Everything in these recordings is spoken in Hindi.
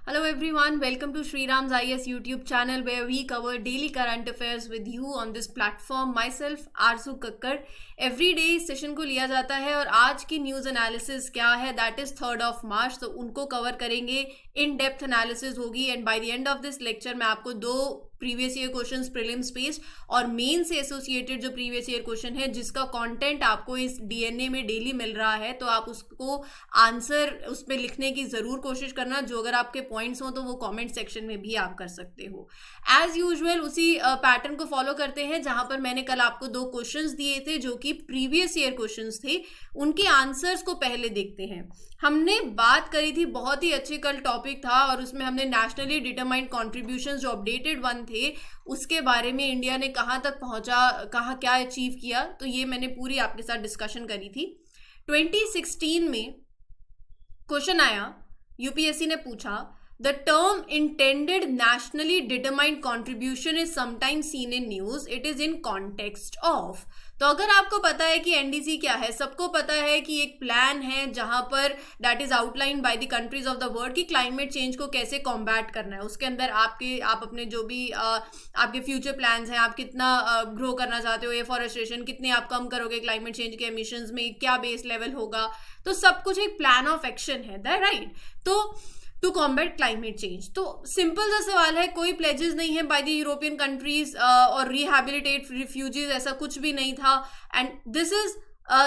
Hello everyone, welcome to Shriram's IS YouTube channel where we cover daily current affairs with you on this platform. Myself, Arzu Kakkar. Every day इस सेशन को लिया जाता है और आज की न्यूज़ एनालिसिस क्या है that is 3rd of March, तो उनको कवर करेंगे. इन डेप्थ एनालिसिस होगी and bye the end of this lecture मैं आपको 2 previous year questions prelims based और मेन से एसोसिएटेड जो प्रीवियस ईयर क्वेश्चन है जिसका कंटेंट आपको इस डीएनए में डेली मिल रहा है, तो आप उसको आंसर उस पर लिखने की ज़रूर कोशिश करना. जो अगर आपके पॉइंट्स हो तो वो कमेंट सेक्शन में भी आप कर सकते हो. एज यूजुअल उसी पैटर्न को फॉलो करते हैं जहां पर मैंने कल आपको 2 क्वेश्चंस दिए थे जो कि प्रीवियस ईयर क्वेश्चंस थे. उनके आंसर्स को पहले देखते हैं. हमने बात करी थी, बहुत ही अच्छी कल टॉपिक था और उसमें हमने नेशनली डिटरमाइंड कॉन्ट्रीब्यूशंस जो अपडेटेड वन थे उसके बारे में इंडिया ने कहाँ तक पहुंचा, कहाँ क्या अचीव किया, तो ये मैंने पूरी आपके साथ डिस्कशन करी थी. 2016 में क्वेश्चन आया, यूपीएससी ने पूछा the term intended nationally determined contribution is sometimes seen in news, it is in context of. तो अगर आपको पता है कि एनडीसी क्या है, सबको पता है कि एक प्लान है जहां पर that is outlined by the countries of the world कि क्लाइमेट चेंज को कैसे कॉम्बैट करना है. उसके अंदर आप अपने जो भी आपके फ्यूचर प्लान्स हैं, आप कितना ग्रो करना चाहते हो, एफॉरेस्टेशन कितने आप कम करोगे क्लाइमेट चेंज के एमिशंस में, क्या बेस लेवल होगा, तो सब कुछ एक प्लान ऑफ एक्शन है, दैट राइट. तो टू कॉम्बैट क्लाइमेट चेंज, तो सिंपल सा सवाल है, कोई प्लेजेस नहीं है बाय द यूरोपियन कंट्रीज और रिहैबिलिटेट रिफ्यूजीज, ऐसा कुछ भी नहीं था. And this is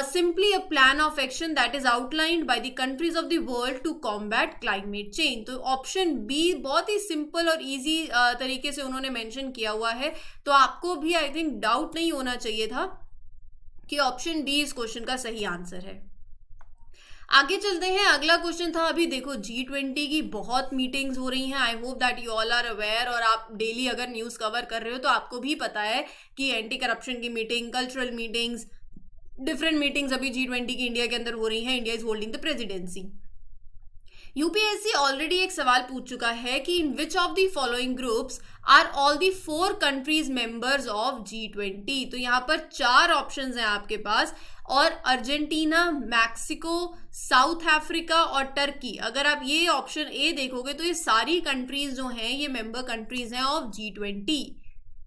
simply a plan of action that is outlined by the countries of the world to combat climate change. तो ऑप्शन बी बहुत ही सिंपल और इजी तरीके से उन्होंने मेंशन किया हुआ है, तो आपको भी आई थिंक डाउट नहीं होना चाहिए था कि ऑप्शन डी इस क्वेश्चन का सही आंसर है. आगे चलते हैं. अगला क्वेश्चन था, अभी देखो G20 की बहुत मीटिंग्स हो रही हैं. I hope that you all are aware, और आप डेली अगर न्यूज़ कवर कर रहे हो तो आपको भी पता है कि एंटी करप्शन की meeting, cultural meetings, different meetings अभी G20 की इंडिया के अंदर हो रही हैं. India is holding the presidency. UPSC already एक सवाल पूछ चुका है कि in which of the following groups are all the 4 countries members of G20. तो यहाँ पर 4 ऑप्शंस हैं आपके पास, और अर्जेंटीना, मैक्सिको, साउथ अफ्रीका और टर्की. अगर आप ये ऑप्शन ए देखोगे तो ये सारी कंट्रीज जो हैं ये मेंबर कंट्रीज हैं ऑफ G20.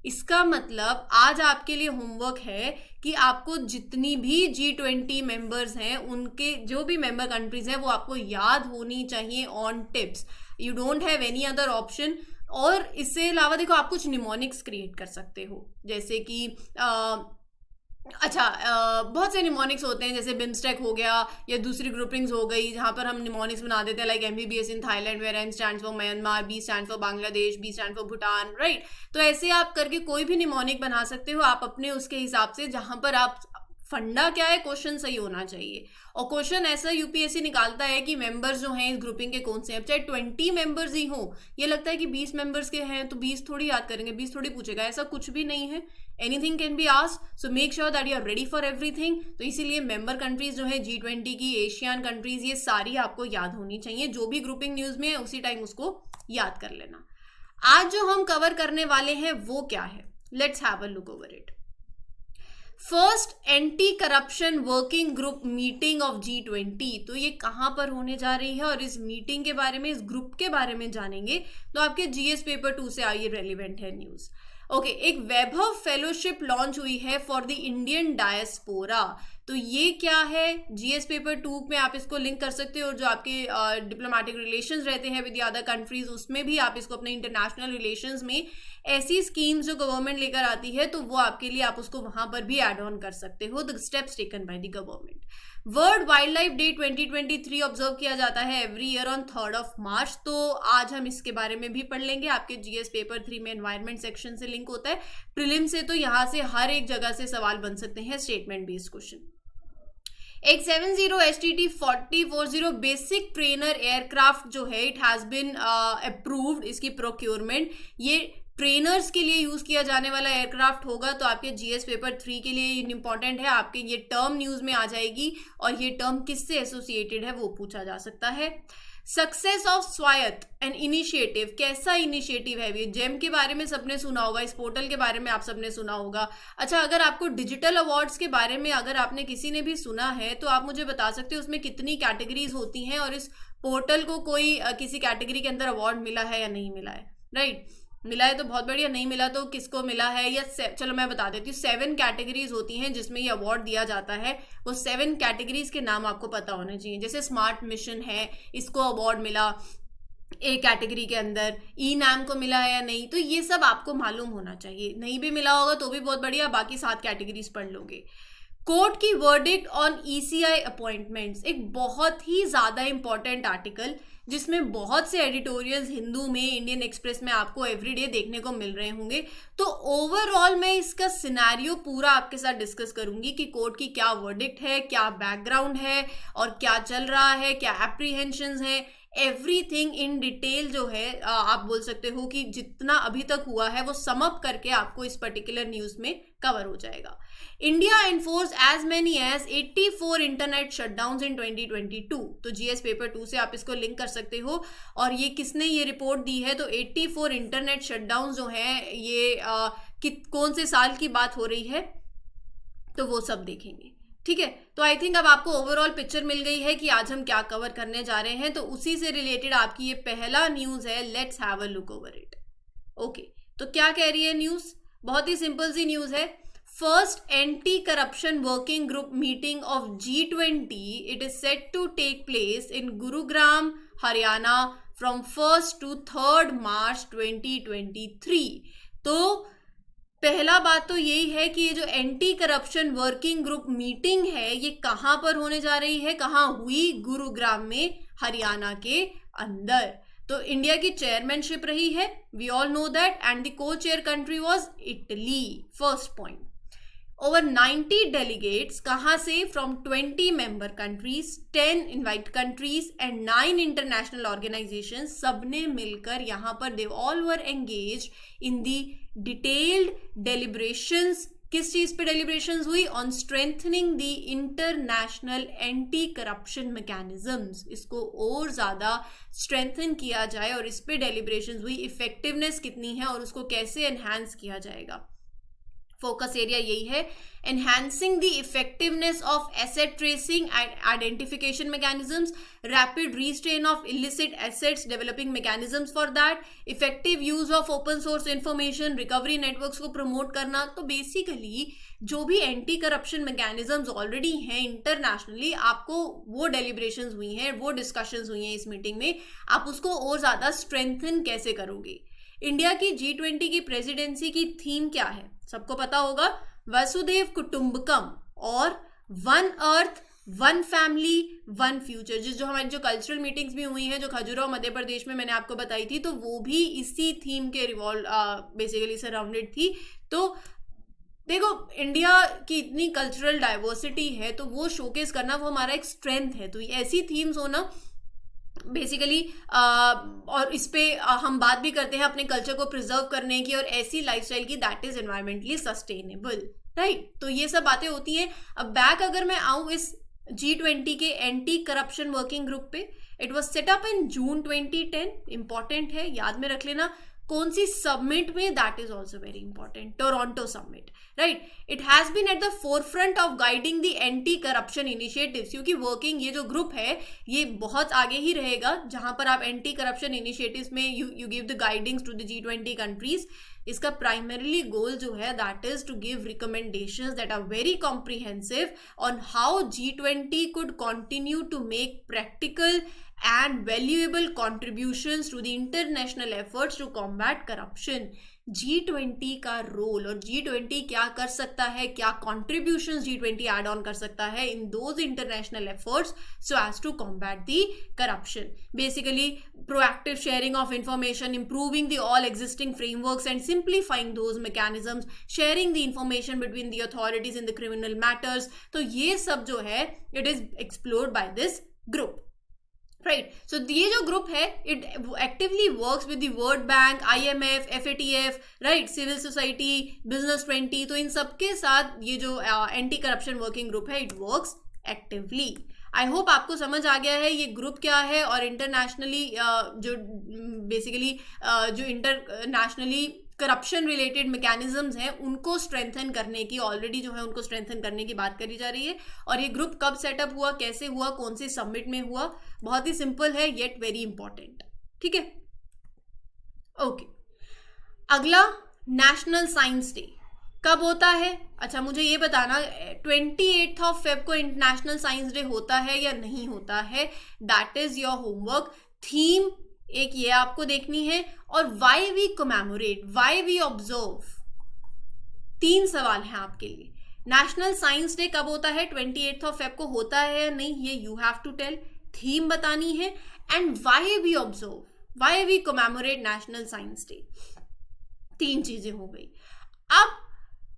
इसका मतलब आज आपके लिए होमवर्क है कि आपको जितनी भी G20 मेंबर्स हैं उनके जो भी मेंबर कंट्रीज हैं वो आपको याद होनी चाहिए on tips. You don't have any other option. और इससे अलावा देखो, आप कुछ निमोनिक्स क्रिएट कर सकते हो, जैसे कि बहुत से निमोनिक्स होते हैं, जैसे बिम्स्टेक हो गया या दूसरी ग्रुपिंग्स हो गई जहाँ पर हम निमोनिक्स बना देते हैं, like MBBS in Thailand where M stands for Myanmar, B stands for Bangladesh, B stand for Bhutan, right. तो ऐसे आप करके कोई भी निमोनिक बना सकते हो आप अपने उसके हिसाब से, जहाँ पर आप फंडा क्या है, क्वेश्चन सही होना चाहिए. और क्वेश्चन ऐसा यूपीएससी निकालता है कि मेंबर्स जो हैं इस ग्रुपिंग के कौन से हैं. चाहे 20 मेंबर्स ही हो, ये लगता है कि 20 मेंबर्स के हैं तो 20 थोड़ी याद करेंगे, 20 थोड़ी पूछेगा, ऐसा कुछ भी नहीं है. Anything can be asked, so make sure that you are ready for everything. तो इसीलिए मेंबर कंट्रीज जो है G20 की, एशियन कंट्रीज, ये सारी आपको याद होनी चाहिए. जो भी ग्रुपिंग न्यूज में है उसी टाइम उसको याद कर लेना. आज जो हम कवर करने वाले हैं वो क्या है, let's have a look over it. First, anti corruption working group meeting of G20. तो ये कहाँ पर होने जा रही है और इस मीटिंग के बारे में, इस ग्रुप के बारे में जानेंगे. तो आपके GS पेपर 2 से आई रेलिवेंट है न्यूज. ओके, एक वैभव फेलोशिप लॉन्च हुई है फॉर द इंडियन डायस्पोरा. तो ये क्या है, GS पेपर 2 में आप इसको लिंक कर सकते हो, और जो आपके डिप्लोमेटिक रिलेशंस रहते हैं विद द अदर कंट्रीज उसमें भी आप इसको अपने इंटरनेशनल रिलेशंस में ऐसी स्कीम्स जो गवर्नमेंट लेकर आती है तो वो आपके लिए, आप उसको वहां पर भी ऐड ऑन कर सकते हो. The steps taken by the government. World wildlife day 2023 observe किया जाता है every year on 3rd of March. तो आज हम इसके बारे में भी पढ़ लेंगे. आपके GS पेपर 3 में एनवायरमेंट सेक्शन से लिंक होता है. प्रीलिम से तो यहाँ से हर एक जगह से सवाल बन सकते हैं, स्टेटमेंट बेस्ड क्वेश्चन. एक 70 HTT 4040 बेसिक ट्रेनर एयरक्राफ्ट जो है, इट हैज बिन अप्रूव्ड, इसकी प्रोक्योरमेंट. ये ट्रेनर्स के लिए यूज किया जाने वाला एयरक्राफ्ट होगा. तो आपके GS पेपर 3 के लिए इंपॉर्टेंट है, आपके ये टर्म न्यूज में आ जाएगी और ये टर्म किससे एसोसिएटेड है वो पूछा जा सकता है. सक्सेस ऑफ स्वायत्त एंड इनिशिएटिव, कैसा इनिशिएटिव है ये. जेम के बारे में सबने सुना होगा, इस पोर्टल के बारे में आप सबने सुना होगा. अच्छा, अगर आपको डिजिटल अवार्ड्स के बारे में अगर आपने किसी ने भी सुना है तो आप मुझे बता सकते हो उसमें कितनी कैटेगरीज होती हैं और इस पोर्टल को कोई किसी कैटेगरी के अंदर अवार्ड मिला है या नहीं मिला है, राइट? मिला है तो बहुत बढ़िया, नहीं मिला तो किसको मिला है, या चलो मैं बता देती हूँ। 7 कैटेगरीज होती हैं जिसमें ये अवार्ड दिया जाता है। वो 7 कैटेगरीज के नाम आपको पता होने चाहिए। जैसे स्मार्ट मिशन है, इसको अवार्ड मिला ए कैटेगरी के अंदर, ई नाम को मिला है या नहीं, तो ये सब आपको मालूम होना चाहिए। नहीं भी मिला होगा तो भी बहुत बढ़िया, बाकी 7 कैटेगरीज पढ़ लोगे। कोर्ट की वर्डिक्ट ऑन ईसीआई अपॉइंटमेंट्स, एक बहुत ही ज्यादा इंपॉर्टेंट आर्टिकल जिसमें बहुत से एडिटोरियल्स हिंदू में, इंडियन एक्सप्रेस में आपको एवरीडे देखने को मिल रहे होंगे। तो ओवरऑल मैं इसका सिनेरियो पूरा आपके साथ डिस्कस करूंगी कि कोर्ट की क्या वर्डिक्ट है, क्या बैकग्राउंड है और क्या चल रहा है, क्या एप्रीहेंशंस हैं, एवरीथिंग इन डिटेल जो है आप बोल सकते हो कि जितना अभी तक हुआ है वो सम अप करके आपको इस पर्टिकुलर न्यूज में कवर हो जाएगा। India enforce as many as 84 internet shutdowns in 2022। तो जीएस पेपर 2 से आप इसको लिंक कर सकते हो। और ये किसने ये रिपोर्ट दी है, तो 84 इंटरनेट शटडाउन्स जो है ये कौन से साल की बात हो रही है, तो वो सब देखेंगे। ठीक है, तो आई थिंक अब आपको ओवरऑल पिक्चर मिल गई है कि आज हम क्या कवर करने जा रहे हैं। तो उसी से रिलेटेड आपकी ये पहला न्यूज है, let's have a look over it. Okay, तो क्या कह रही है न्यूज? बहुत ही सिंपल सी न्यूज है। First anti corruption working group meeting of G20 it is set to take place in Gurugram, Haryana from 1 to 3 March 2023। तो पहला बात तो यही है कि ये जो anti corruption working group meeting है ये कहां पर होने जा रही है, कहां हुई? गुरुग्राम में, हरियाणा के अंदर। तो इंडिया की चेयरमैनशिप रही है, we all know that, and the co chair country was Italy. First point, over 90 delegates, कहां से? From 20 member countries, 10 invite countries and 9 international organisation, सबने मिलकर यहां पर they all were engage in the detailed deliberations. किस चीज पे डेलिब्रेशंस हुई? On strengthening the international anti corruption mechanisms. इसको और ज्यादा स्ट्रेंथन किया जाए और इस पे डेलिब्रेशंस हुई। इफेक्टिवनेस कितनी है और उसको कैसे एनहांस किया जाएगा, फोकस एरिया यही है। Enhancing the effectiveness of asset tracing and identification mechanisms, rapid रीस्ट्रेन of illicit assets, developing mechanisms for that, effective use of open source information, recovery networks को प्रमोट करना। तो बेसिकली जो भी एंटी करप्शन मैकेनिज्म्स ऑलरेडी हैं इंटरनेशनली, आपको वो डेलिब्रेशंस हुई हैं, वो डिस्कशंस हुई हैं इस मीटिंग में, आप उसको और ज्यादा स्ट्रेंथन कैसे करोगे। इंडिया की G20 की प्रेसिडेंसी की थीम क्या है? सबको पता होगा, वसुधैव कुटुंबकम और one earth, one family, one future. जो हमारी जो कल्चरल मीटिंग्स भी हुई हैं, जो खजुराहो मध्य प्रदेश में मैंने आपको बताई थी, तो वो भी इसी थीम के बेसिकली सराउंडेड थी। तो देखो, इंडिया की इतनी कल्चरल डाइवर्सिटी है, तो वो शोकेस करना वो हमारा एक स्ट्रेंथ है। तो ऐसी थीम्स होना बेसिकली और इस पे हम बात भी करते हैं अपने कल्चर को प्रिजर्व करने की और ऐसी लाइफस्टाइल की that is environmentally sustainable, right? तो ये सब बातें होती हैं। अब बैक अगर मैं आऊं इस G20 के एंटी करप्शन वर्किंग ग्रुप पे, it was set up in June 2010। Important है, याद में रख लेना। कौन सी सबमिट में? That is also very important, Toronto summit, right? It has been at the forefront of guiding the anti corruption initiatives, क्योंकि वर्किंग ये जो ग्रुप है ये बहुत आगे ही रहेगा, जहां पर आप एंटी करप्शन इनिशिएटिव्स में you give the guidings to the G20 countries. इसका प्राइमरीली गोल जो है that is to give recommendations that are very comprehensive on how G20 could continue to make practical and valuable contributions to the international efforts to combat corruption। G20 का रोल और G20 क्या कर सकता है, क्या contributions G20 add on कर सकता है in those international efforts so as to combat the corruption। Basically proactive sharing of information, improving the all existing frameworks and simplifying those mechanisms, sharing the information between the authorities in the criminal matters। तो ये सब जो है it is explored by this group, right? So ये जो ग्रुप है it actively works with the world bank, IMF, FATF, right, civil society, business 20। तो इन सबके साथ ये जो एंटी करप्शन वर्किंग ग्रुप है it works actively. I hope आपको समझ आ गया है ये ग्रुप क्या है और इंटरनेशनली जो बेसिकली जो इंटरनेशनली करप्शन रिलेटेड मैकेनिज्म्स हैं उनको स्ट्रेंथन करने की, ऑलरेडी जो है उनको स्ट्रेंथन करने की बात करी जा रही है। और ये ग्रुप कब सेटअप हुआ, कैसे हुआ, कौन से समिट में हुआ, बहुत ही सिंपल है येट वेरी इंपॉर्टेंट। ठीक है, ओके। अगला, नेशनल साइंस डे कब होता है? अच्छा मुझे ये बताना 28 ऑफ फेब को इंटरनेशनल साइंस डे होता है या नहीं होता है, that is your homework. Theme एक ये आपको देखनी है, और why we commemorate, why we observe, 3 सवाल हैं आपके लिए। नेशनल साइंस डे कब होता है, 28 ऑफ फेब को होता है या नहीं, ये you have to tell. Theme बतानी है, and why we observe, why we commemorate national science day. 3 चीजें हो गई। अब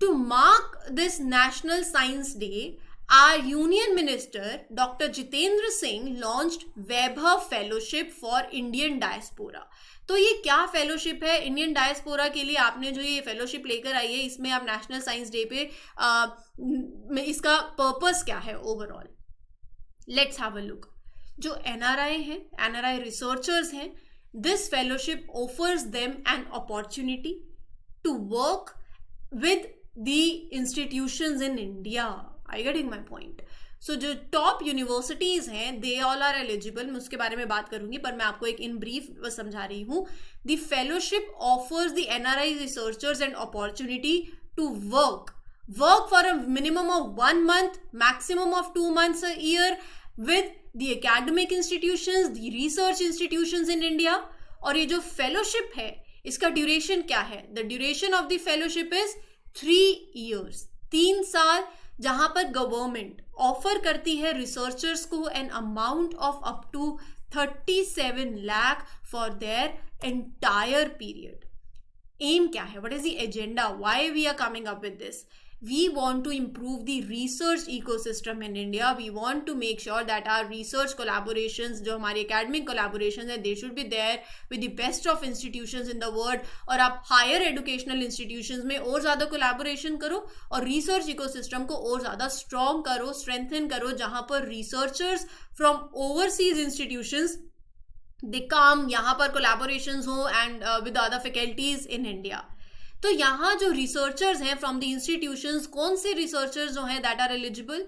to mark this national science day, our Union Minister Dr. Jitendra Singh launched Vaibhav Fellowship for Indian Diaspora। तो ये क्या फेलोशिप है इंडियन डायस्पोरा के लिए? आपने जो ये फेलोशिप लेकर आई है, इसमें आप नेशनल साइंस डे पे इसका पर्पस क्या है overall? Let's have a look. जो एनआरआई हैं, एनआरआई रिसर्चर्स हैं, this fellowship offers them an opportunity to work with the institutions in India. Are you getting my point? So जो टॉप यूनिवर्सिटीज हैं, दे ऑल आर एलिजिबल। मैं उसके बारे में बात करूंगी, पर मैं आपको एक इन ब्रीफ समझा रही हूँ। The fellowship offers the NRI researchers and opportunity to work for a minimum of 1 month, maximum of 2 months a year with the academic institutions, the research institutions in India। और ये जो फेलोशिप है, इसका ड्यूरेशन क्या है? The duration of the fellowship is 3 years, 3 साल, जहां पर गवर्नमेंट ऑफर करती है रिसर्चर्स को an amount of up to 37 lakh for their entire period. Aim क्या है? What is the agenda? Why we are coming up with this? We want to improve the research ecosystem in India. We want to make sure that our research collaborations, जो हमारी academic collaborations है, they should be there with the best of institutions in the world। और आप higher educational institutions में और ज़्यादा collaboration करो, और research ecosystem को और ज़्यादा strong करो, strengthen करो, जहाँ पर researchers from overseas institutions they come, यहाँ पर collaborations हो and with other faculties in India। तो यहाँ जो रिसर्चर्स हैं फ्रॉम द इंस्टीट्यूशंस, कौन से रिसर्चर्स जो हैं that are eligible?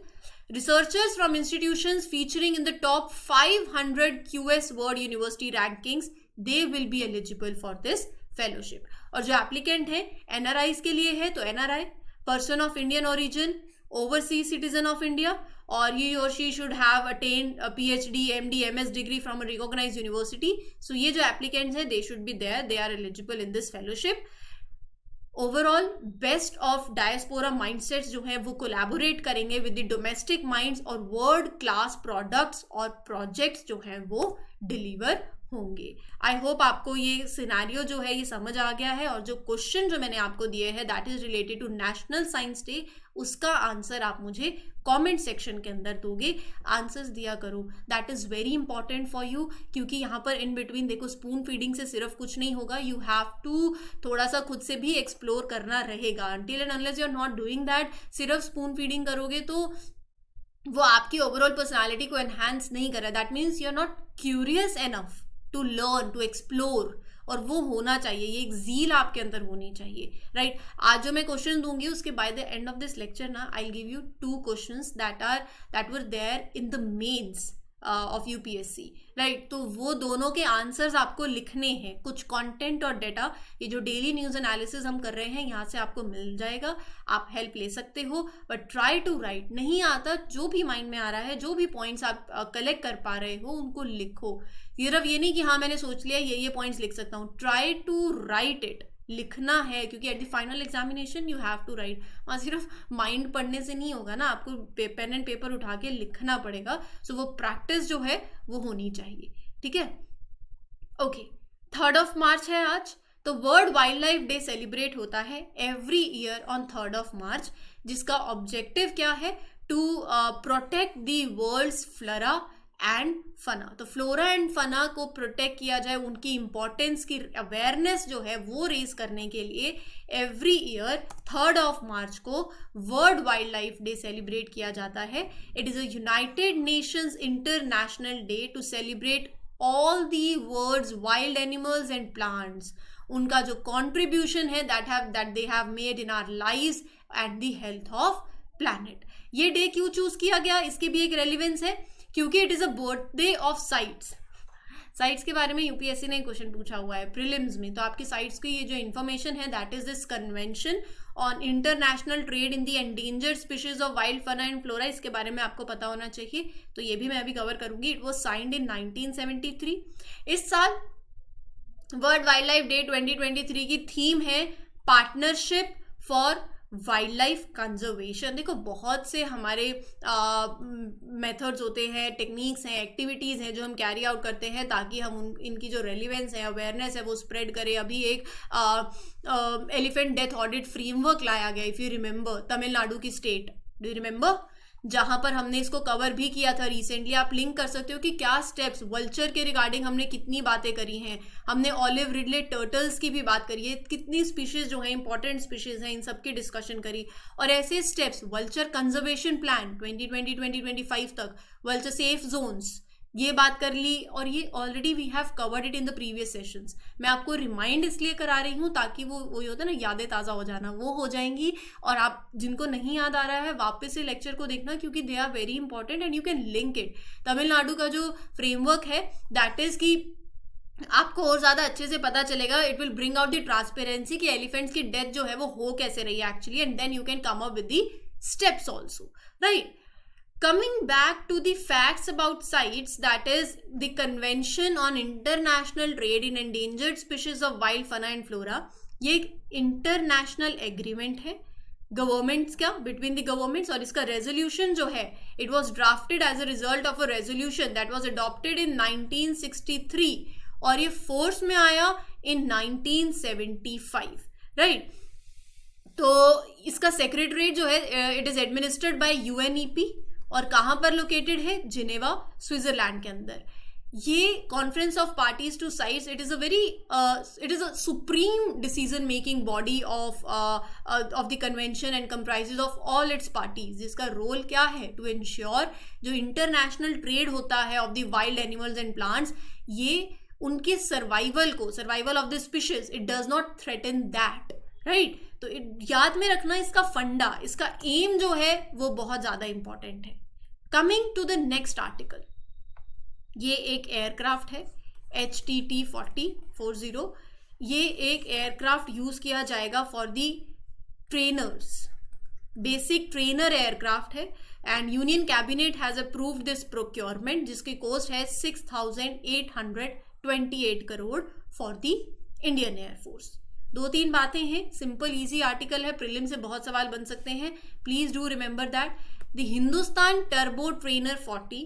Researchers from institutions featuring in the top 500 QS world university rankings, they will be eligible for this fellowship. और जो एप्लीकेंट हैं एनआरआईज के लिए है, तो NRI, person of Indian origin, overseas citizen of India, और he or she should have attained a PhD, MD, MS degree from a recognized university। So ये जो एप्लीकेंट्स हैं, they should be there, they are eligible in this fellowship। Overall best of diaspora mindsets जो है वो कोलैबोरेट करेंगे विद द डोमेस्टिक माइंड्स, और वर्ल्ड क्लास प्रोडक्ट्स और प्रोजेक्ट्स जो हैं वो डिलीवर होंगे। आई होप आपको ये सिनेरियो जो है ये समझ आ गया है, और जो क्वेश्चन जो मैंने आपको दिए हैं that is related to national science day, उसका आंसर आप मुझे कमेंट सेक्शन के अंदर दोगे। आंसर्स दिया करो, that is very important for you, क्योंकि यहाँ पर इन बिटवीन देखो स्पून फीडिंग से सिर्फ कुछ नहीं होगा, यू हैव टू थोड़ा सा खुद से भी एक्सप्लोर करना रहेगा। Until and unless you are not doing that, सिर्फ स्पून फीडिंग करोगे तो वो आपकी ओवरऑल पर्सनैलिटी को एनहांस नहीं कर रहा। That means you are not curious enough to learn, to explore, और वो होना चाहिए, ये एक जील आपके अंदर होनी चाहिए, राइट। आज जो मैं क्वेश्चन दूंगी उसके by the end of this lecture ना, I will give you 2 questions that were there in the mains of UPSC, right. तो वो दोनों के आंसर्स आपको लिखने हैं, कुछ कंटेंट और डेटा, ये जो डेली न्यूज एनालिसिस हम कर रहे हैं यहाँ से आपको मिल जाएगा, आप हेल्प ले सकते हो, बट ट्राई टू राइट। नहीं आता, जो भी माइंड में आ रहा है, जो भी पॉइंट्स आप कलेक्ट कर पा रहे हो उनको लिखो। सिर्फ ये नहीं कि हाँ मैंने सोच लिया ये पॉइंट्स लिख सकता हूँ, ट्राई टू राइट इट, लिखना है, क्योंकि at the final examination you have to write. वहाँ सिर्फ माइंड पढ़ने से नहीं होगा ना, आपको पेन एंड पेपर उठा के लिखना पड़ेगा। सो वो प्रैक्टिस जो है वो होनी चाहिए, ठीक है। ओके, 3rd मार्च है आज, तो world wildlife day celebrate होता है एवरी ईयर ऑन 3rd मार्च, जिसका ऑब्जेक्टिव क्या है? To protect the world's flora and fauna. तो फ्लोरा एंड फना को प्रोटेक्ट किया जाए, उनकी इंपॉर्टेंस की अवेयरनेस जो है वो रेज करने के लिए एवरी ईयर 3rd मार्च को world wildlife day celebrate किया जाता है। It is a United Nations international day to celebrate all the world's wild animals and plants. उनका जो कॉन्ट्रीब्यूशन है that they have made in our lives and the health of planet. ये डे क्यों चूज किया गया, इसकी भी एक रेलिवेंस है, क्योंकि it is a birthday of CITES. CITES के बारे में यूपीएससी ने क्वेश्चन पूछा हुआ है प्रीलिम्स में, तो आपकी साइट्स की ये जो इन्फॉर्मेशन है that is this convention on international trade in the endangered species of wild fauna and flora, इसके बारे में आपको पता होना चाहिए, तो ये भी मैं अभी कवर करूंगी। It was signed in 1973। इस साल वर्ल्ड वाइल्ड लाइफ डे 2023 की थीम है partnership for wild life conservation. देखो बहुत से हमारे मेथड्स होते हैं, टेक्निक्स हैं, एक्टिविटीज़ हैं जो हम कैरी आउट करते हैं ताकि हम इनकी जो रेलिवेंस है, अवेयरनेस है वो स्प्रेड करें। अभी एक एलिफेंट डेथ ऑडिट फ्रेमवर्क लाया गया, इफ़ यू रिमेंबर, तमिलनाडु की स्टेट, डू यू रिमेंबर, जहां पर हमने इसको कवर भी किया था रिसेंटली। आप लिंक कर सकते हो कि क्या स्टेप्स वल्चर के रिगार्डिंग हमने कितनी बातें करी हैं, हमने ऑलिव रिडले टर्टल्स की भी बात करी है, कितनी स्पीशीज जो है इंपॉर्टेंट स्पीशीज हैं इन सब की डिस्कशन करी, और ऐसे स्टेप्स वल्चर कंजर्वेशन प्लान 2020-2025 तक, वल्चर सेफ जोन्स, ये बात कर ली, और ये already we have covered it in the previous sessions. मैं आपको रिमाइंड इसलिए करा रही हूँ ताकि वो होता है ना, यादें ताज़ा हो जाना, वो हो जाएंगी। और आप जिनको नहीं याद आ रहा है वापस से लेक्चर को देखना, क्योंकि they are very important and you can link it. Tamil Nadu का जो फ्रेमवर्क है दैट इज कि आपको और ज़्यादा अच्छे से पता चलेगा, it will bring out the transparency कि एलिफेंट्स की डेथ जो है वो हो कैसे रही है actually, and then you can come up with the steps also, right. Coming back to the facts about CITES, that is the Convention on International Trade in Endangered Species of Wild Fauna and Flora, ये एक इंटरनेशनल एग्रीमेंट है गवर्नमेंट्स का, बिटवीन द गवर्नमेंट्स, और इसका रेजोल्यूशन जो है it was drafted as a result of a resolution that was adopted in 1963 और ये फोर्स में आया इन 1975, राइट। तो इसका सेक्रेटरीट जो है it is administered by UNEP, और कहाँ पर लोकेटेड है, जिनेवा, स्विट्जरलैंड के अंदर। ये conference of parties to CITES, it is a supreme decision making body of the convention and comprises of all its parties, जिसका रोल क्या है, टू इंश्योर जो इंटरनेशनल ट्रेड होता है of the wild animals and plants, ये उनके survival of the species, it does not threaten that, right. तो याद में रखना इसका फंडा, इसका एम जो है वो बहुत ज्यादा इंपॉर्टेंट है। Coming to the next article, ये एक एयरक्राफ्ट है HTT-40, ये एक एयरक्राफ्ट यूज किया जाएगा for the trainers, basic trainer aircraft है, and union cabinet has approved this procurement, जिसकी कॉस्ट है 6,828 crore for the Indian air force. 2-3 बातें हैं, सिंपल इजी आर्टिकल है, प्रीलिम से बहुत सवाल बन सकते हैं, please do remember that. The Hindustan turbo trainer 40,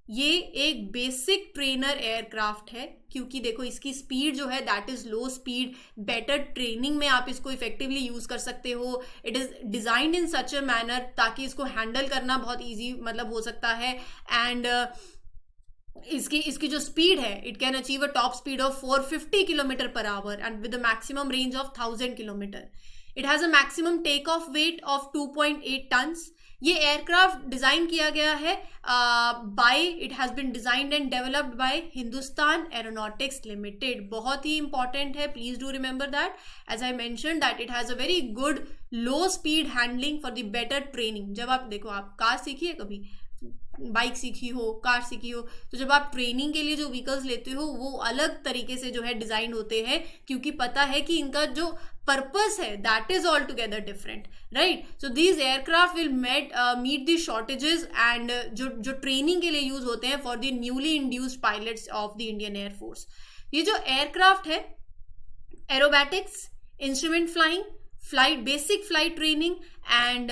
ये एक बेसिक ट्रेनर एयरक्राफ्ट है, क्योंकि देखो इसकी स्पीड जो है that is low speed, better training में आप इसको इफेक्टिवली यूज कर सकते हो। It is designed in such a manner ताकि इसको हैंडल करना बहुत ईजी मतलब हो सकता है, एंड इसकी जो स्पीड है it can achieve a top speed of 450 kilometre per hour and with a maximum range of 1000 kilometre. It has a maximum take off weight of 2.8 tonnes. ये एयरक्राफ्ट डिजाइन किया गया है it has been designed and developed by Hindustan aeronautics limited. बहुत ही इंपॉर्टेंट है, please do remember that. As I mention that it has a very good low speed handling for the better training. जब आप देखो, आप कार सीखिए, कभी बाइक सीखी हो, कार सीखी हो, तो जब आप ट्रेनिंग के लिए जो व्हीकल्स लेते हो वो अलग तरीके से जो है डिजाइन होते हैं, क्योंकि पता है कि इनका जो पर्पस है that is all together different, right. So these aircraft will meet the shortages and जो ट्रेनिंग के लिए यूज होते हैं for the newly induced pilots of the Indian air force. ये जो एयरक्राफ्ट है aerobatics, instrument flying, flight, basic flight training and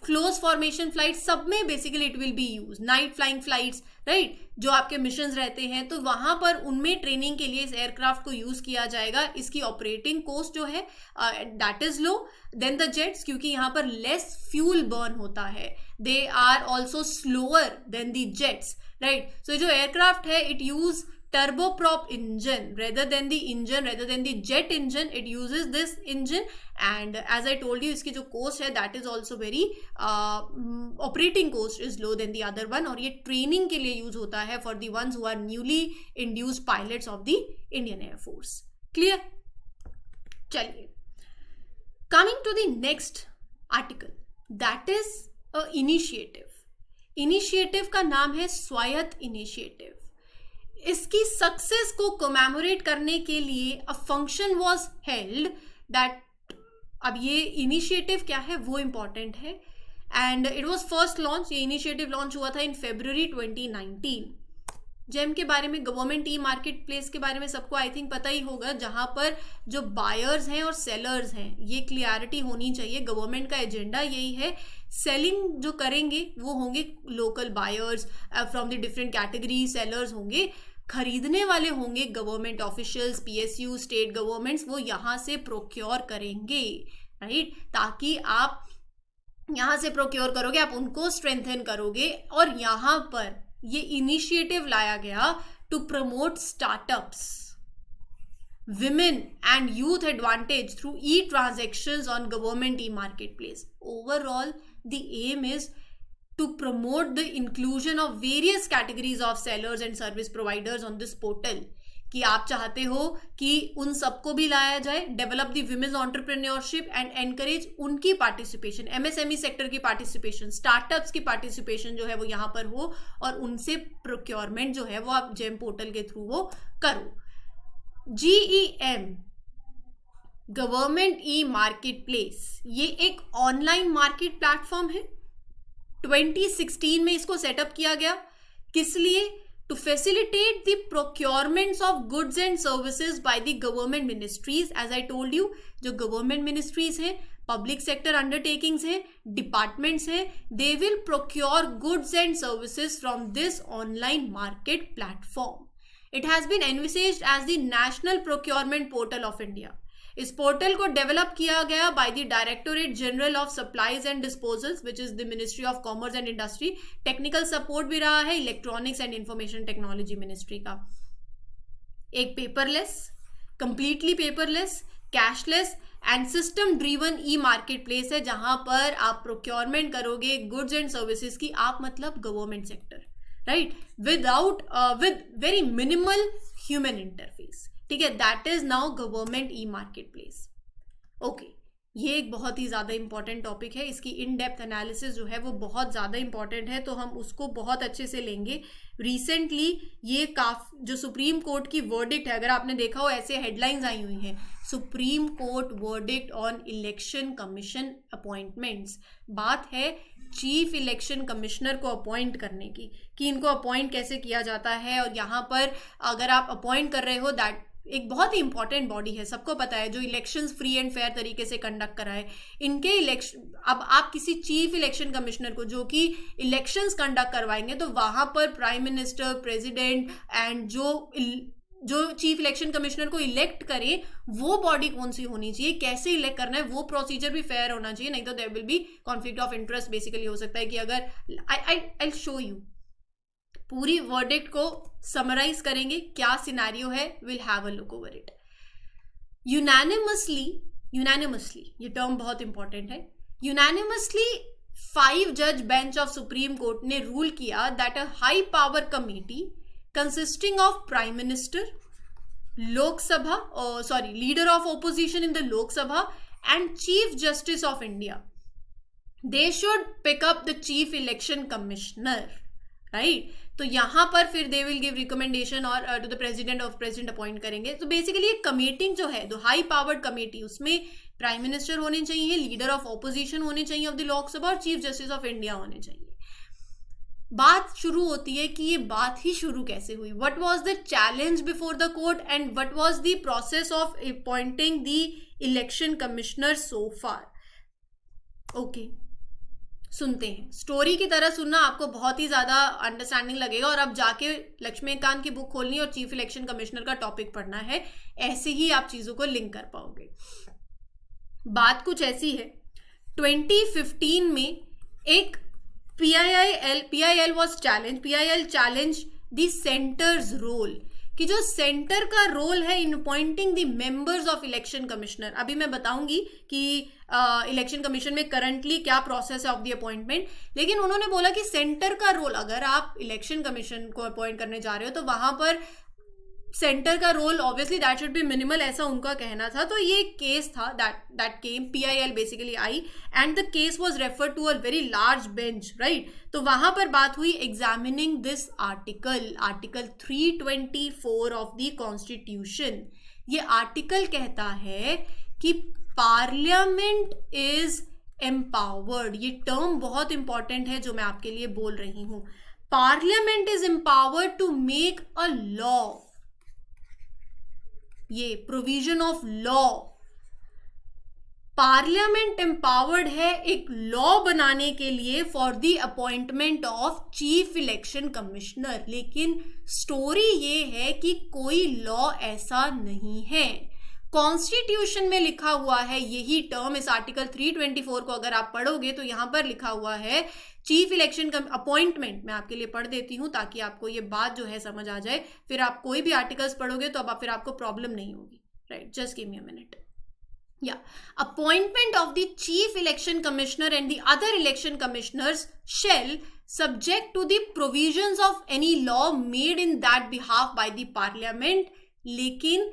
close formation flight, सब में basically it will be use. Night flying flights, right, जो आपके मिशंस रहते हैं तो वहां पर उनमें ट्रेनिंग के लिए इस एयरक्राफ्ट को यूज किया जाएगा। इसकी ऑपरेटिंग कॉस्ट जो है that is low than the jets, क्योंकि यहाँ पर लेस फ्यूल बर्न होता है। They are also slower than the jets, right. So जो एयरक्राफ्ट है it use turboprop engine rather than the jet engine. It uses this engine, and as I told you इसकी जो cost है that is also very operating cost is low than the other one, और ये training के लिए use होता है for the ones who are newly induced pilots of the Indian Air Force. Clear? चलिए, coming to the next article, that is initiative. Initiative का नाम है स्वायत्त इनिशिएटिव। इसकी सक्सेस को कमेमोरेट करने के लिए a function was held that, अब ये इनिशिएटिव क्या है वो इम्पॉर्टेंट है, and it was first launch, ये इनिशिएटिव लॉन्च हुआ था इन February 2019। जेम के बारे में, गवर्नमेंट ई मार्केट प्लेस के बारे में सबको आई थिंक पता ही होगा, जहां पर जो बायर्स हैं और सेलर्स हैं, ये क्लियरिटी होनी चाहिए। गवर्नमेंट का एजेंडा यही है, सेलिंग जो करेंगे वो होंगे local buyers from the different category, sellers होंगे, खरीदने वाले होंगे government officials, PSU, state governments, वो यहाँ से प्रोक्योर करेंगे, राइट? ताकि आप यहाँ से प्रोक्योर करोगे, आप उनको स्ट्रेंथन करोगे, और यहाँ पर ये इनिशिएटिव लाया गया to promote startups, women and youth advantage through e-transactions on government e-marketplace. Overall, the aim is to promote the inclusion of various categories of sellers and service providers on this portal. कि आप चाहते हो कि उन सबको भी लाया जाए, develop the women's entrepreneurship and encourage उनकी पार्टिसिपेशन, MSME सेक्टर की पार्टिसिपेशन, स्टार्टअप्स की पार्टिसिपेशन जो है वो यहाँ पर हो, और उनसे प्रोक्योरमेंट जो है वो आप जेम पोर्टल के थ्रू वो करो। GEM, government e market place, ये एक ऑनलाइन मार्केट प्लेटफॉर्म है। 2016 में इसको सेटअप किया गया, किस लिए? To facilitate the procurements of goods and services by the government ministries. As I told you, जो गवर्नमेंट मिनिस्ट्रीज हैं, पब्लिक सेक्टर अंडरटेकिंग्स हैं, डिपार्टमेंट्स हैं, they will procure goods and services from this online market platform. It has been envisaged as the National Procurement Portal of India. इस पोर्टल को डेवलप किया गया by the directorate general of supplies and disposals, which is the ministry of commerce and industry. Technical support भी रहा है electronics and information technology ministry का। एक paperless, completely paperless, cashless and system driven E market place है, जहां पर आप प्रोक्योरमेंट करोगे गुड्स एंड सर्विसेज की, आप मतलब government sector, right, with very minimal human interface, ठीक है? That is now government e market place. Okay, ये एक बहुत ही ज्यादा इंपॉर्टेंट टॉपिक है, इसकी इन डेप्थ एनालिसिस जो है वो बहुत ज्यादा इंपॉर्टेंट है, तो हम उसको बहुत अच्छे से लेंगे। रिसेंटली ये जो सुप्रीम कोर्ट की वर्डिक्ट है, अगर आपने देखा हो ऐसे हेडलाइंस आई हुई हैं, supreme court verdict on election commission appointments. बात है चीफ इलेक्शन कमिश्नर को अपॉइंट करने की, कि इनको अपॉइंट कैसे किया जाता है, और यहाँ पर अगर आप अपॉइंट कर रहे हो, दैट एक बहुत ही इंपॉर्टेंट बॉडी है, सबको पता है, जो इलेक्शंस फ्री एंड फेयर तरीके से कंडक्ट कराए। इनके इलेक्शन, अब आप किसी चीफ इलेक्शन कमिश्नर को जो कि इलेक्शंस कंडक्ट करवाएंगे, तो वहां पर प्राइम मिनिस्टर, प्रेसिडेंट एंड जो चीफ इलेक्शन कमिश्नर को इलेक्ट करे, वो बॉडी कौन सी होनी चाहिए, कैसे इलेक्ट करना है, वो प्रोसीजर भी फेयर होना चाहिए, नहीं तो there will be conflict of interest. Basically हो सकता है कि अगर आई शो यू पूरी वर्डिक्ट को समराइज करेंगे, क्या सिनेरियो है, will have a look over it. Unanimously, ये टर्म बहुत इंपॉर्टेंट है, यूनानिमसली 5 जज बेंच ऑफ सुप्रीम कोर्ट ने रूल किया that a high power committee consisting of Prime Minister, Lok Sabha, leader of opposition in the Lok Sabha and Chief Justice of India, they should pick up the Chief Election Commissioner, right? तो यहाँ पर फिर they will give recommendation और to the president अपॉइंट करेंगे। तो बेसिकली ये कमेटिंग जो है, द हाई पावर्ड कमेटी, उसमें प्राइम मिनिस्टर होने चाहिए, लीडर ऑफ ऑपोजिशन होने चाहिए ऑफ द लोकसभा, और चीफ जस्टिस ऑफ इंडिया होने चाहिए। बात शुरू होती है कि ये बात ही शुरू कैसे हुई, what was the challenge before the court and what was the process of appointing the election commissioner so far. Okay, सुनते हैं, स्टोरी की तरह सुनना, आपको बहुत ही ज्यादा अंडरस्टैंडिंग लगेगा, और अब जाके लक्ष्मीकांत की बुक खोलनी और चीफ इलेक्शन कमिश्नर का टॉपिक पढ़ना है, ऐसे ही आप चीजों को लिंक कर पाओगे। बात कुछ ऐसी है, 2015 में एक PIL challenged the center's role, कि जो सेंटर का रोल है in appointing the members of election commissioner. अभी मैं बताऊंगी कि इलेक्शन कमीशन में करंटली क्या प्रोसेस है ऑफ द अपॉइंटमेंट, लेकिन उन्होंने बोला कि सेंटर का रोल, अगर आप इलेक्शन कमीशन को अपॉइंट करने जा रहे हो तो वहां पर सेंटर का role obviously that should be minimal, ऐसा उनका कहना था. तो ये केस था दैट केम, PIL बेसिकली आई, and the case was refer to a very large bench, right. तो वहां पर बात हुई examining this article 324 of the constitution. ये आर्टिकल कहता है कि पार्लियामेंट इज एम्पावर्ड. ये टर्म बहुत इंपॉर्टेंट है जो मैं आपके लिए बोल रही हूं. Parliament is empowered to make a law. ये provision of law, parliament empowered है एक लॉ बनाने के लिए for the appointment of chief election commissioner. लेकिन स्टोरी ये है कि कोई लॉ ऐसा नहीं है. कॉन्स्टिट्यूशन में लिखा हुआ है यही टर्म. इस आर्टिकल 324 को अगर आप पढ़ोगे तो यहां पर लिखा हुआ है चीफ इलेक्शन अपॉइंटमेंट. मैं आपके लिए पढ़ देती हूं ताकि आपको ये बात जो है समझ आ जाए. फिर आप कोई भी आर्टिकल्स पढ़ोगे तो अब फिर आपको प्रॉब्लम नहीं होगी, right. Just give me a minute. Yeah. Appointment of the Chief Election Commissioner and the other election commissioners shall, subject to the provisions of any law made in that behalf by the Parliament, लेकिन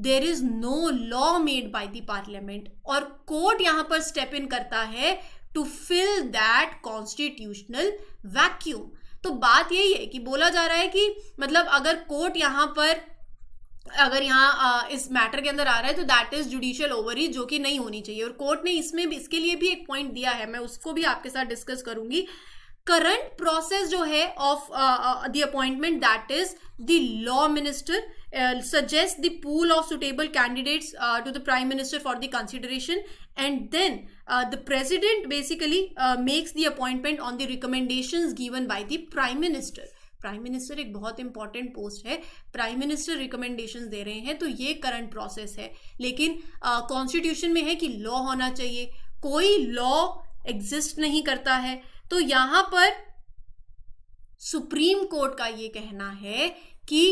there is no law made by the Parliament. और कोर्ट यहां पर स्टेप इन करता है to fill that constitutional vacuum. तो बात यही है कि बोला जा रहा है कि मतलब अगर कोर्ट यहां पर अगर यहाँ इस मैटर के अंदर आ रहा है तो दैट इज जुडिशियल ओवररीच, जो कि नहीं होनी चाहिए. और कोर्ट ने इसमें भी इसके लिए भी एक पॉइंट दिया है, मैं उसको भी आपके साथ डिस्कस करूंगी. करंट प्रोसेस जो है of the appointment, that is the law minister suggest the pool of suitable candidates to the prime minister for the consideration, and then the president basically makes the appointment on the recommendations given by the prime minister. Prime minister एक बहुत इंपॉर्टेंट पोस्ट है. प्राइम मिनिस्टर रिकमेंडेशंस दे रहे हैं, तो ये करंट प्रोसेस है. लेकिन कॉन्स्टिट्यूशन में है कि लॉ होना चाहिए. कोई लॉ एग्जिस्ट नहीं करता है. तो यहां पर सुप्रीम कोर्ट का ये कहना है कि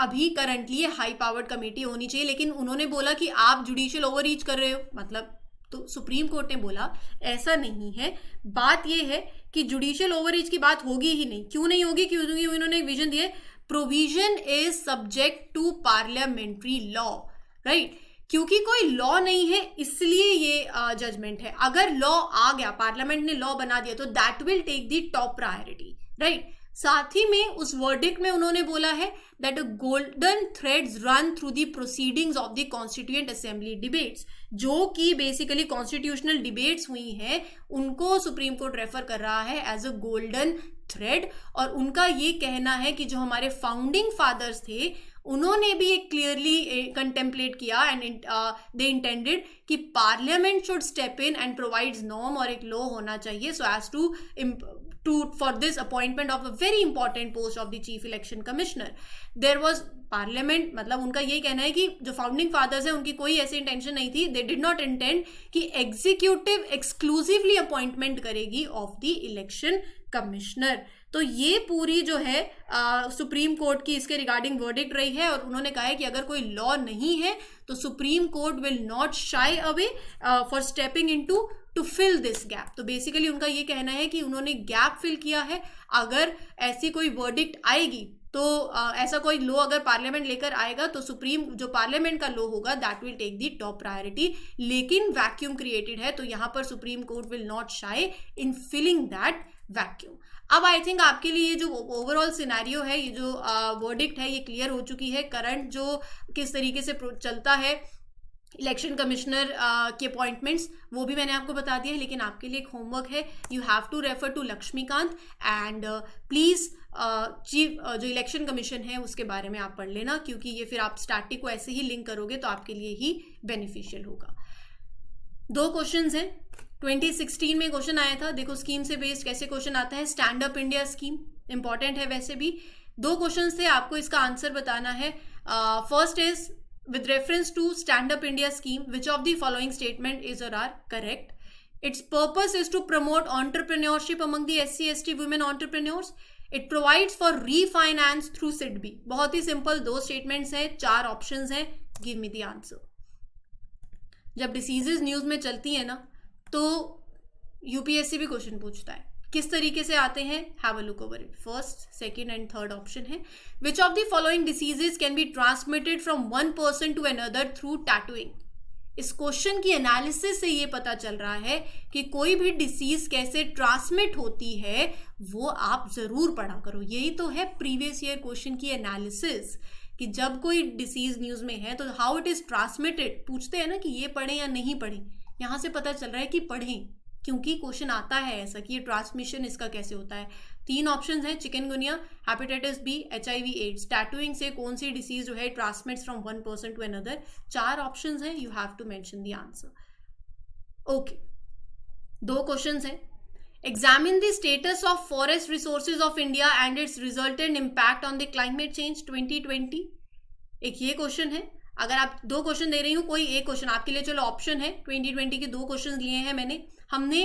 अभी करंटली हाई पावर्ड कमेटी होनी चाहिए, लेकिन उन्होंने बोला कि आप जुडिशियल ओवररीच कर रहे हो. मतलब तो सुप्रीम कोर्ट ने बोला ऐसा नहीं है. बात यह है कि जुडिशियल ओवररीच की बात होगी ही नहीं. क्यों नहीं होगी? क्योंकि उन्होंने एक विजन दिया, provision is subject to parliamentary law, right. क्योंकि कोई लॉ नहीं है इसलिए ये जजमेंट है. अगर लॉ आ गया, पार्लियामेंट ने लॉ बना दिया, तो that will take the top priority, right. साथ ही में उस वर्डिक्ट में उन्होंने बोला है that a golden threads run through the proceedings of the constituent assembly debates. जो कि बेसिकली कॉन्स्टिट्यूशनल डिबेट्स हुई हैं उनको सुप्रीम कोर्ट रेफर कर रहा है एज अ गोल्डन थ्रेड. और उनका ये कहना है कि जो हमारे फाउंडिंग फादर्स थे उन्होंने भी एक क्लियरली कंटेम्पलेट किया एंड दे इंटेंडेड कि parliament should step in and provides norm, और एक लॉ होना चाहिए so as to for this appointment of a very important post of the chief election commissioner. There was parliament, मतलब उनका ये कहना है कि जो फाउंडिंग फादर्स है उनकी कोई ऐसी इंटेंशन नहीं थी. दे डिड नॉट इंटेंड कि एग्जीक्यूटिव एक्सक्लूसिवली अपॉइंटमेंट करेगी ऑफ द इलेक्शन कमिश्नर. तो ये पूरी जो है सुप्रीम कोर्ट की इसके रिगार्डिंग वर्डिक्ट रही है. और उन्होंने कहा है कि अगर कोई लॉ नहीं है तो supreme court will not shy away for stepping into to fill this gap. तो बेसिकली उनका ये कहना है कि उन्होंने गैप फिल किया है. अगर ऐसी कोई वर्डिक्ट आएगी तो ऐसा कोई लॉ अगर पार्लियामेंट लेकर आएगा तो सुप्रीम जो पार्लियामेंट का लॉ होगा that will take the top priority. लेकिन वैक्यूम क्रिएटेड है तो यहां पर सुप्रीम कोर्ट विल नॉट शाई इन फिलिंग दैट वैक्यूम. अब आई थिंक आपके लिए ये जो ओवरऑल सिनेरियो है, ये जो वर्डिक्ट है, ये क्लियर हो चुकी है. करंट जो किस तरीके से चलता है इलेक्शन कमिश्नर के अपॉइंटमेंट्स, वो भी मैंने आपको बता दिया है. लेकिन आपके लिए एक होमवर्क है, you have to refer to Laxmikanth and please chief जो इलेक्शन कमीशन है उसके बारे में आप पढ़ लेना, क्योंकि ये फिर आप स्टैटिक को ऐसे ही लिंक करोगे तो आपके लिए ही बेनिफिशियल होगा. 2 क्वेश्चंस हैं. 2016 में क्वेश्चन आया था. देखो स्कीम से बेस्ड कैसे क्वेश्चन आता है. Stand up India scheme important है वैसे भी. 2 क्वेश्चन थे, आपको इसका आंसर बताना है. First is with reference to stand up India scheme, which of the following statement is or are correct? Its purpose is to promote entrepreneurship among the SC/ST women entrepreneurs. It provides for refinance through SIDBI. बहुत ही सिंपल 2 स्टेटमेंट्स हैं, 4 ऑप्शंस हैं. Give me the answer. जब डिसीजेज न्यूज में चलती है ना तो यूपीएससी भी क्वेश्चन पूछता है किस तरीके से आते हैं, have a look over it. First, second and third option है. Which of the following diseases can be transmitted from one person to another through tattooing. इस क्वेश्चन की एनालिसिस से ये पता चल रहा है कि कोई भी डिसीज कैसे ट्रांसमिट होती है वो आप जरूर पढ़ा करो. यही तो है प्रीवियस ईयर क्वेश्चन की एनालिसिस, कि जब कोई डिसीज न्यूज में है तो हाउ इट इज ट्रांसमिटेड पूछते हैं ना, कि ये पढ़ें या नहीं पढ़ें. यहाँ से पता चल रहा है कि पढ़ें, क्योंकि क्वेश्चन आता है ऐसा कि ये ट्रांसमिशन इसका कैसे होता है. 3 ऑप्शंस हैं, chikungunya, hepatitis B, HIV AIDS. Tattooing से कौन सी डिसीज जो है transmits from one person to another. 4 options हैं, you have to mention the answer. Okay, 2 questions हैं. Examine the status of forest resources of India and its resultant impact on the climate change 2020. एक ये क्वेश्चन है. अगर आप 2 क्वेश्चन दे रही हूँ, कोई एक क्वेश्चन आपके लिए चलो ऑप्शन है. 2020 के 2 क्वेश्चन लिए हैं मैंने. हमने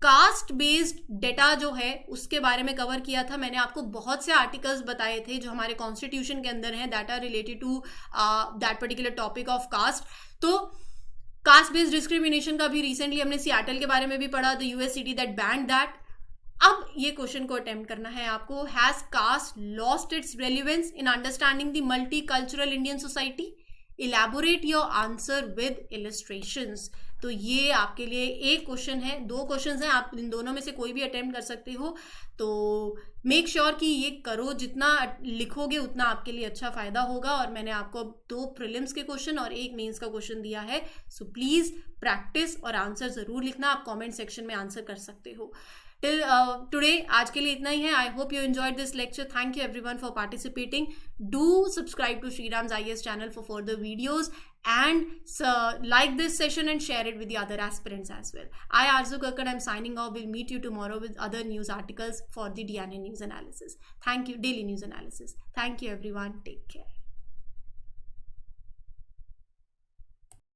कास्ट बेस्ड डेटा जो है उसके बारे में कवर किया था. मैंने आपको बहुत से आर्टिकल्स बताए थे जो हमारे कॉन्स्टिट्यूशन के अंदर हैं that are related to that particular topic of caste. तो कास्ट बेस्ड डिस्क्रिमिनेशन का भी रिसेंटली हमने सियाटल के बारे में भी पढ़ा, the US city that banned that. अब ये क्वेश्चन को अटेम्प्ट करना है आपको. Has caste lost its relevance in understanding the multicultural Indian society? Elaborate your answer with illustrations. तो ये आपके लिए एक क्वेश्चन है. 2 क्वेश्चन हैं, आप इन दोनों में से कोई भी अटेम्प्ट कर सकते हो. तो मेक श्योर कि ये करो, जितना लिखोगे उतना आपके लिए अच्छा फायदा होगा. और मैंने आपको 2 प्रीलिम्स के क्वेश्चन और 1 मेंस का क्वेश्चन दिया है. सो प्लीज प्रैक्टिस और आंसर जरूर लिखना. आप कमेंट सेक्शन में आंसर कर सकते हो. टिल टुडे आज के लिए इतना ही है. I hope you enjoyed this lecture. Thank you everyone for participating. Do subscribe to Shriram's IAS channel for further videos and like this session and share it with the other aspirants as well. I, Arzu Kakkad, I'm signing off. We'll meet you tomorrow with other news articles for the DNA news analysis. Thank you, daily news analysis. Thank you everyone. Take care.